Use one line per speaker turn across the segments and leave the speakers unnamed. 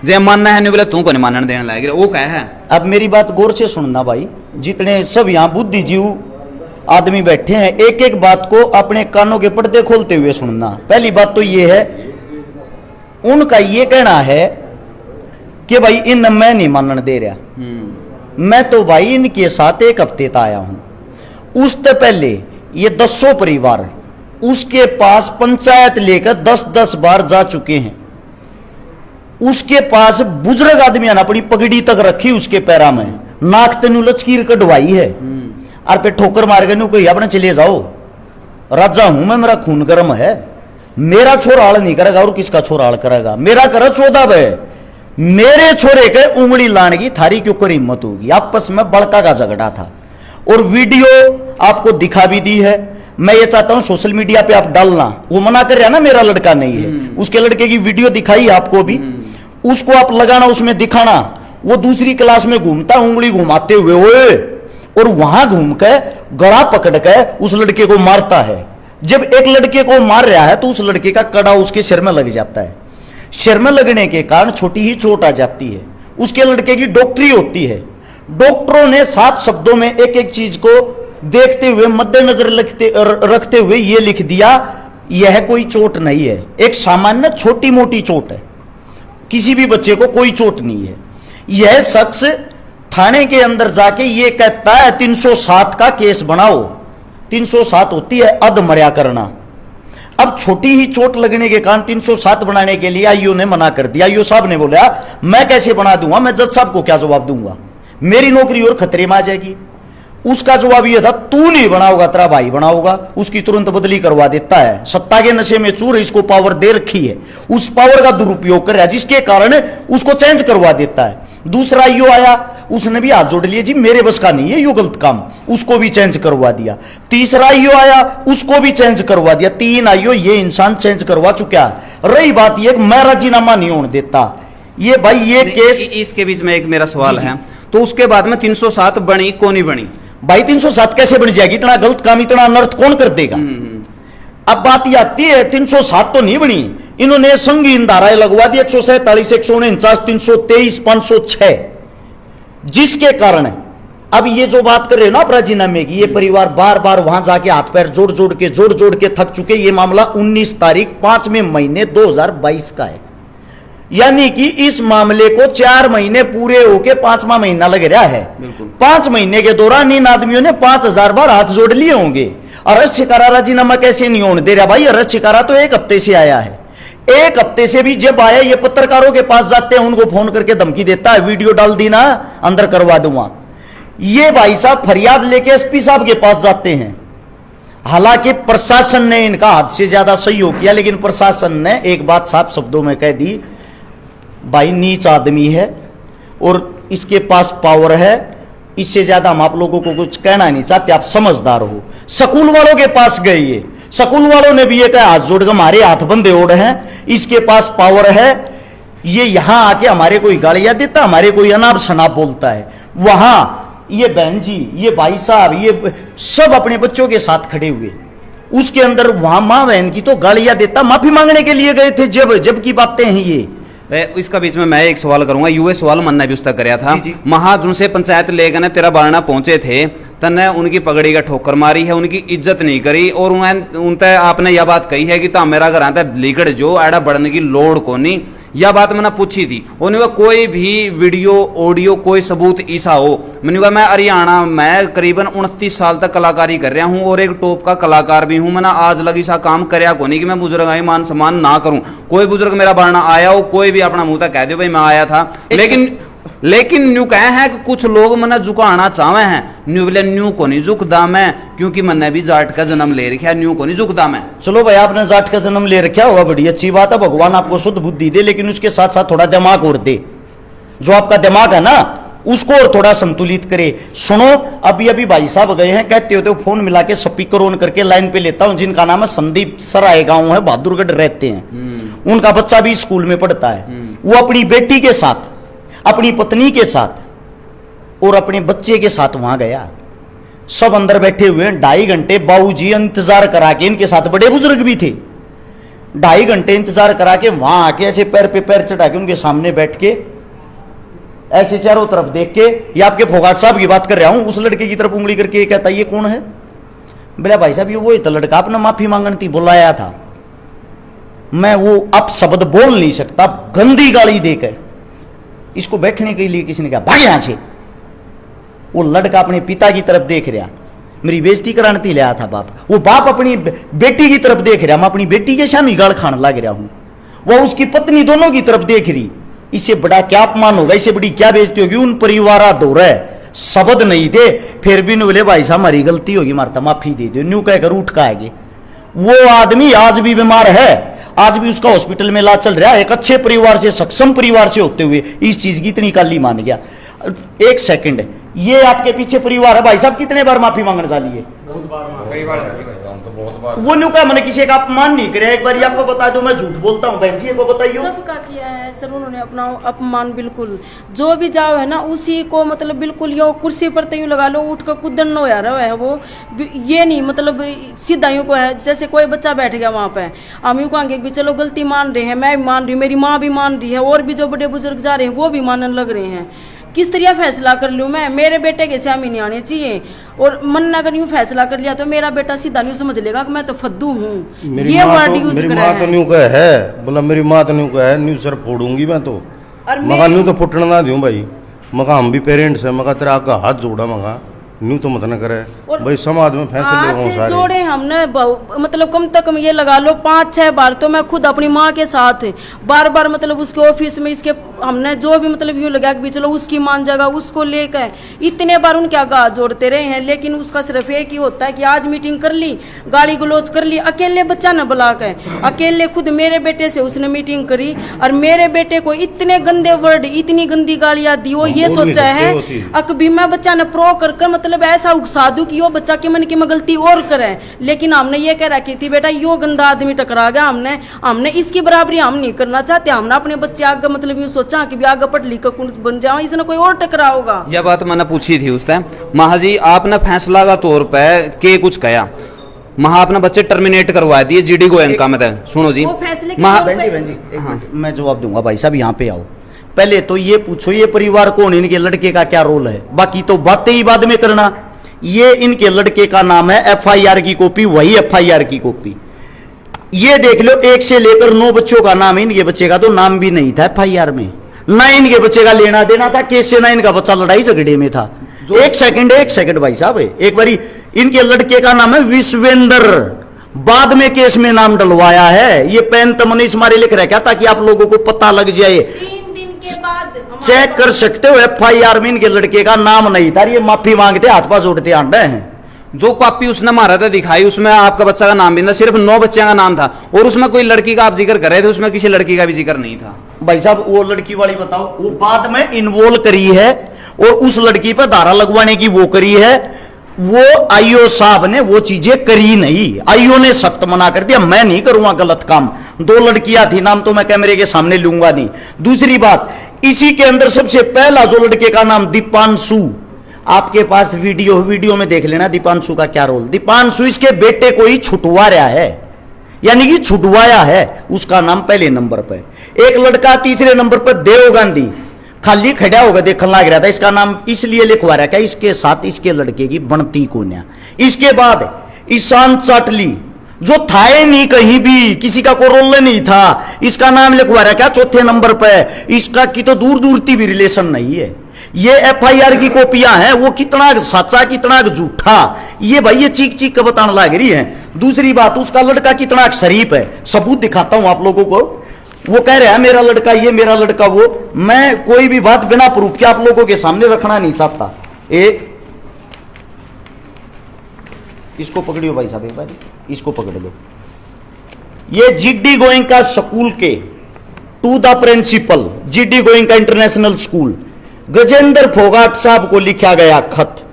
जे मानना है नहीं बोले तू को नहीं मानने देने लायक वो क्या है।
अब मेरी बात गौर से सुनना भाई, जितने सब यहाँ बुद्धिजीव आदमी बैठे हैं, एक एक बात को अपने कानों के पर्दे खोलते हुए सुनना। पहली बात तो ये है, उनका ये कहना है कि भाई इन मैं नहीं मानने दे रहा। मैं तो भाई इनके साथ एक हफ्ते तक आया हूं। उससे पहले ये 10 परिवार उसके पास पंचायत लेकर 10-10 बार जा चुके हैं। उसके पास बुजुर्ग आदमी ने अपनी पगड़ी तक रखी उसके पैरा में, नाक तेनू लचकीर कटवाई है और पे ठोकर मार के नु कोई अपने चले जाओ, राजा हूं मैं, मेरा खून गर्म है, मेरा छोरा आड़ नहीं करेगा और किसका छोरा आड़ करेगा, मेरा कर 14 बे, मेरे छोरे के उंगली लाने की थारी क्यों कर हिम्मत होगी। आपस में बड़का का झगड़ा था और वीडियो आपको दिखा भी दी है। मैं ये चाहता हूं सोशल मीडिया पे आप डालना। वो मना कर रहा ना मेरा लड़का नहीं है, उसके लड़के की वीडियो दिखाई आपको भी, उसको आप लगाना, उसमें दिखाना वो दूसरी क्लास में घूमता उंगली घुमाते हुए ओए, और वहां घूम के गला पकड़ के उस लड़के को मारता है। जब एक लड़के को मार रहा है तो उस लड़के का कड़ा उसके सिर में लग जाता है। सिर में लगने के कारण छोटी ही चोट आ जाती है। उसके लड़के की डॉक्टरी होती है। डॉक्टरों ने साफ शब्दों में एक एक चीज को देखते हुए मद्देनजर रखते हुए यह लिख दिया, यह कोई चोट नहीं है, एक सामान्य छोटी मोटी चोट है, किसी भी बच्चे को कोई चोट नहीं है। यह शख्स थाने के अंदर जाके ये कहता है 307 का केस बनाओ। 307 होती है अधमर्या करना। अब छोटी ही चोट लगने के कारण 307 बनाने के लिए आईओ ने मना कर दिया। आईओ साहब ने बोला मैं कैसे बना दूंगा, मैं जज साहब को क्या जवाब दूंगा, मेरी नौकरी और खतरे में आ जाएगी। उसका जवाब यह था तू नहीं बनाओगा, तेरा भाई बनाओगा। उसकी तुरंत बदली करवा देता है। सत्ता के नशे में चूर इसको पावर दे रखी है, उस पावर का दुरुपयोग कर रहा है, जिसके कारण उसको चेंज करवा देता है। दूसरा आईओ आया, उसने भी हाथ जोड़ लिए, जी मेरे बस का नहीं है यो गलत काम, उसको भी चेंज करवा दिया। तीसरा आईओ आया, उसको भी चेंज करवा दिया। 3 आईओ ये इंसान चेंज करवा चुका है। रही बात ये मैं राजीनामा नहीं होने देता, ये भाई ये केस।
इसके बीच में एक मेरा सवाल है, तो उसके बाद में 307 बनी कौन नहीं बनी
भाई? 307 कैसे बन जाएगी? इतना गलत काम, इतना अनर्थ कौन कर देगा? अब बात यह आती है 307 तो नहीं बनी, इन्होंने संगीन धाराएं लगवा दी 147, 149, 323, 506, जिसके कारण अब ये जो बात कर रहे हो ना आप राजीनामे की, ये परिवार बार बार वहां जाके हाथ पैर जोड़ जोड़ के थक चुके। ये मामला 19 तारीख 5वें महीने 2022 का है, यानी कि इस मामले को 4 महीने पूरे होके 5वां महीना लग रहा है। 5 महीने के दौरान इन आदमियों ने 5000 बार हाथ जोड़ लिए होंगे। अरेस्ट शिकारा राजीनामा कैसे नहीं होने दे रहा भाई? अरेस्ट शिकारा तो 1 हफ्ते से आया है। 1 हफ्ते से भी जब आया, ये पत्रकारों के पास जाते हैं, उनको फोन करके धमकी देता है, वीडियो डाल दी ना अंदर करवा दूंगा। ये भाई साहब फरियाद लेके एसपी साहब के पास जाते हैं। हालांकि प्रशासन ने इनका हद से ज्यादा सहयोग किया, लेकिन प्रशासन ने एक बात साफ शब्दों में कह दी, भाई नीच आदमी है और इसके पास पावर है, इससे ज्यादा हम आप लोगों को कुछ कहना नहीं चाहते, आप समझदार हो। स्कूल वालों के पास गए, ये स्कूल वालों ने भी ये कहा हाथ जोड़ के हमारे हाथ बंधे ओढ़ हैं, इसके पास पावर है, ये यहां आके हमारे कोई गालियां देता, हमारे कोई अनाप शनाप बोलता है। वहां ये बहन जी, ये भाई साहब, ये सब अपने बच्चों के साथ खड़े हुए, उसके अंदर वहां मां बहन की तो गालियां देता, माफी मांगने के लिए गए थे। जब की बातें हैं ये।
इसका बीच में मैं एक सवाल करूंगा, यूए सवाल मन्ना भी उसका कराया था। महाजुन से पंचायत लेकर ने तेरा बारना पहुंचे थे, तने उनकी पगड़ी का ठोकर मारी है, उनकी इज्जत नहीं करी, और उनते आपने यह बात कही है कि तो मेरा घर आता लीकड़ जो एड़ा बढ़ने की लोड़ को नहीं। यह बात मैंने पूछी थी, उन्होंने कहा कोई भी वीडियो ऑडियो कोई सबूत ऐसा हो। मैंने कहा मैं हरियाणा में करीबन 29 साल तक कलाकारी कर रहा हूं और एक टॉप का कलाकार भी हूं। मैंने आज लगी सा काम करया को नहीं कि मैं बुजुर्ग आई मान सम्मान ना करूं। कोई बुजुर्ग मेरा बारना आया हो, कोई भी अपना मुंह तक कह दो भाई मैं आया था, लेकिन न्यू कहे हैं कि कुछ लोग मैंने झुकाना चाहे हैं, न्यू बोले न्यू को नहीं झुकदा मैं, क्योंकि मैंने भी जाट का जन्म ले रखा है, न्यू को नहीं झुकदा मैं।
चलो भाई आपने जाट का जन्म ले रखा होगा, बड़ी अच्छी बात है, भगवान आपको शुद्ध बुद्धि दे, लेकिन उसके साथ साथ थोड़ा दिमाग और दे। जो आपका दिमाग है ना उसको और थोड़ा संतुलित करे। सुनो, अभी अभी भाई साहब गए हैं, कहते होते फोन मिला के स्पीकर ऑन करके लाइन पे लेता हूं, जिनका नाम है संदीप सराय गांव है, बहादुरगढ़ रहते हैं। उनका बच्चा भी स्कूल में पढ़ता है। वो अपनी बेटी के साथ, अपनी पत्नी के साथ और अपने बच्चे के साथ वहां गया। सब अंदर बैठे हुए हैं, 2.5 घंटे बाबूजी इंतजार करा के, इनके साथ बड़े बुजुर्ग भी थे, 2.5 घंटे इंतजार करा के वहां आके ऐसे पैर पे पैर चढ़ा के उनके सामने बैठ के ऐसे चारों तरफ देख के, ये आपके फोगाट साहब की बात कर रहा हूं, उस लड़के की तरफ उंगली करके कहता ये कौन है? बोला भाई साहब ये वो तो लड़का अपना माफी मांगने थी बुलाया था, मैं वो अब शब्द बोल नहीं सकता, गंदी गाली देकर इसको बैठने के लिए किसी ने कहा भाग यहां से। वो लड़का अपने पिता की तरफ देख रहा, मेरी बेइज्जती कराने थी लाया था बाप, वो बाप अपनी बेटी की तरफ देख रहा, मैं अपनी बेटी के सामने गाल खाने लग रहा हूं, वह उसकी पत्नी दोनों की तरफ देख रही। इससे बड़ा क्या अपमान होगा, इससे बड़ी क्या बेइज्जती होगी? उन परिवार दो रहे शब्द नहीं थे, फिर भी बोले भाई साहब हमारी गलती होगी, मारता माफी दे दो, न्यू कहकर उठ का आएगी। वो आदमी आज भी बीमार है, आज भी उसका हॉस्पिटल में इलाज चल रहा है। एक अच्छे परिवार से, सक्षम परिवार से होते हुए इस चीज की इतनी काली मान गया। एक सेकंड, ये आपके पीछे परिवार है भाई साहब, कितने बार माफी मांगने वाली है? वो न्यू का मैंने किसी का अपमान नहीं करे, एक बार आपको बता दो, मैं झूठ बोलता हूँ बहन जी, वो बताइए।
सबका किया है सर उन्होंने अपना अपमान, बिल्कुल जो भी जाओ है ना उसी को मतलब बिल्कुल यो कुर्सी पर तो यूं लगा लो उठ कर कूदन न हो रहा है, वो ये नहीं मतलब सीधा यूं को है जैसे कोई बच्चा बैठ गया वहाँ पे, हम यूं कहेंगे भी चलो गलती मान रहे हैं, मैं भी मान रही हूँ, मेरी माँ भी मान रही है, और भी जो बड़े बुजुर्ग जा रहे हैं वो भी मानने लग रहे हैं। किस तरह फैसला कर लूँ मैं? मेरे बेटे के सामने नहीं आने चाहिए, और मन अगर यूं फैसला कर लिया तो मेरा बेटा सीधा नहीं समझ लेगा कि मैं तो फद्दू हूँ, ये वर्ड यूज कर रहा है।
न्यू का है बोला, मेरी माँ तो न्यू का है, न्यू सर फोड़ूंगी मैं तो, मगा न्यू तो फुटना ना दूं भाई, मगा हम भी पेरेंट्स है, मगा तेरा आका हाथ जोड़ा, मगा न्यू तो मत न करे भाई, समाज में फैसले
जोड़े हमने मतलब कम से कम ये लगा लो 5-6 बार तो मैं खुद अपनी माँ के साथ बार बार मतलब उसके ऑफिस में इसके हमने जो भी मतलब यूँ लगा कि चलो उसकी मान जगह उसको लेकर इतने बार उनके आगे जोड़ते रहे हैं, लेकिन उसका सिर्फ एक ही होता है कि आज मीटिंग कर ली, गाली गलौज कर ली, अकेले बच्चा न बुला कर, अकेले खुद मेरे बेटे से उसने मीटिंग करी और मेरे बेटे को इतने गंदे वर्ड, इतनी गंदी गालियां दी। वो ये सोचा है अकभी मैं बच्चा ने प्रो कर मतलब ऐसा उकसा दूं कि वो बच्चा के मन की मैं गलती और करे, लेकिन हमने ये कह रखी थी बेटा यो गंदा आदमी टकरा गया, हमने इसकी बराबरी हम नहीं करना चाहते, हमने अपने बच्चे आगे मतलब यूं सोचा कि आगे पढ़ लिख कर कुछ बन जाओ, इसने कोई और टकरा होगा।
यह बात मैंने पूछी थी उस टाइम, महाजी आपने फैसला का तौर पर के कुछ कहा, महा अपने बच्चे टर्मिनेट करवा दिए जीडी गोयनका में, सुनो जी
बहन जी हाँ, मैं जवाब दूंगा भाई साहब, यहाँ पे आओ। पहले तो ये पूछो ये परिवार कौन, इनके लड़के का क्या रोल है, बाकी तो बातें ही बाद में करना। ये इनके लड़के का नाम है, एफआईआर की कॉपी, वही एफआईआर की कॉपी, ये देख लो 1 से लेकर 9 बच्चों का नाम, इनके बच्चे का तो नाम भी नहीं था एफआईआर में, ना इनके बच्चे का लेना देना था केस से, ना इनका बच्चा लड़ाई झगड़े में था। एक सेकंड भाई साहब, एक बारी इनके लड़के का नाम है विश्वेंद्र, बाद में केस में नाम डलवाया है, ये पेन तमनीस मारे लिख रहा ताकि आप लोगों को पता लग जाए, चेक कर सकते हो एफआईआर में इनके लड़के का नाम नहीं था, ये माफी मांगते हाथ पास जोड़ते आंडे हैं।
जो कॉपी उसने मारा था दिखाई, उसमें आपका बच्चा का नाम भी था, सिर्फ 9 बच्चों का नाम था, और उसमें कोई लड़की का आप जिक्र कर रहे थे, उसमें किसी लड़की का भी जिक्र नहीं था।
भाई साहब वो लड़की वाली बताओ, वो बाद में इन्वॉल्व करी है, और उस लड़की पर धारा लगवाने की वो करी है, वो आईओ साहब ने वो चीजें करी नहीं, आईओ ने सख्त मना कर दिया, मैं नहीं करूंगा गलत काम। 2 लड़कियां थी, नाम तो मैं कैमरे के सामने लूंगा नहीं। दूसरी बात, इसी के अंदर सबसे पहला जो लड़के का नाम दीपांशु, आपके पास वीडियो में देख लेना दीपांशु का क्या रोल। दीपांशु इसके बेटे को ही छुटवा रहा है, यानी कि छुटवाया है, उसका नाम पहले नंबर पर। एक लड़का तीसरे नंबर पर देव गांधी, खाली खड़ा होगा देखने लग रहा था, इसका नाम इसलिए लिखवा रहा है इसके साथ इसके लड़के की बनती कोन्या। इसके बाद ईशान चाटली, जो था नहीं कहीं भी, किसी का कोई रोल नहीं था, इसका नाम लिखवा रहा क्या 4थे नंबर पे, इसका की तो दूर दूर की भी रिलेशन नहीं है। ये एफआईआर की कॉपियां हैं, वो कितना सच्चा कितना झूठा, ये भाई ये चीख चीख कर बताने लग रही है। दूसरी बात, उसका लड़का कितना शरीफ है, सबूत दिखाता हूं आप लोगों को। वो कह रहा है मेरा लड़का ये, मेरा लड़का वो, मैं कोई भी बात बिना प्रूफ के आप लोगों के सामने रखना नहीं चाहता। इसको पकड़ियो भाई साहब, एक बार इसको पकड़ लो। ये जीडी गोयनका स्कूल के to the principal, GD Goenka international school, Gajendra Phogat साहब को लिखा गया खत,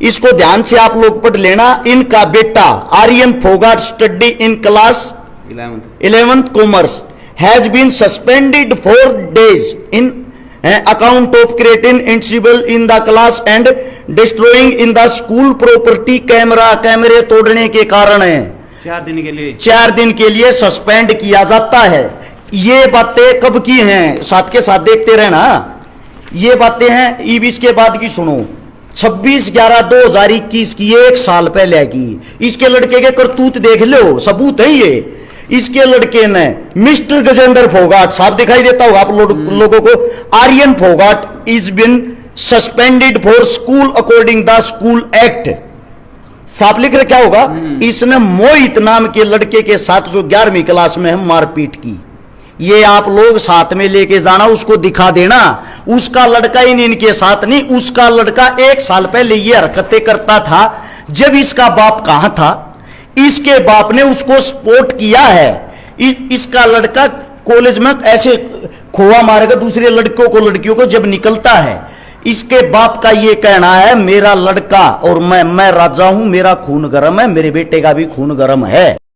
इसको ध्यान से आप लोग पढ़ लेना। इनका बेटा Aryan Phogat study in class 11th commerce has been suspended 4 days इन account of creating incidental in the class and destroying in the school property। कैमरे तोड़ने के कारण है,
4 दिन के लिए
4 दिन के लिए सस्पेंड किया जाता है। ये बातें कब की हैं, साथ के साथ देखते रहना। ये बातें हैं अब इसके बाद की सुनो, 26/11/2021 की, 1 साल पहले की। इसके लड़के के करतूत देख लो, सबूत है ये। इसके लड़के ने मिस्टर गजेंद्र फोगाट, साहब दिखाई देता होगा आप लोगों को, Aryan Phogat is been suspended for school according the school act. साफ लिख रहा क्या होगा, इसने मोहित नाम के लड़के के साथ जो 11वीं क्लास में है मारपीट की। ये आप लोग साथ में लेके जाना, उसको दिखा देना। उसका लड़का ही नहीं, इनके साथ नहीं, उसका लड़का 1 साल पहले ये हरकतें करता था जब इसका बाप कहां था। इसके बाप ने उसको सपोर्ट किया है। इसका लड़का कॉलेज में ऐसे खोआ मारेगा दूसरे लड़कियों को जब निकलता है। इसके बाप का ये कहना है मेरा लड़का और मैं राजा हूं, मेरा खून गर्म है, मेरे बेटे का भी खून गर्म है।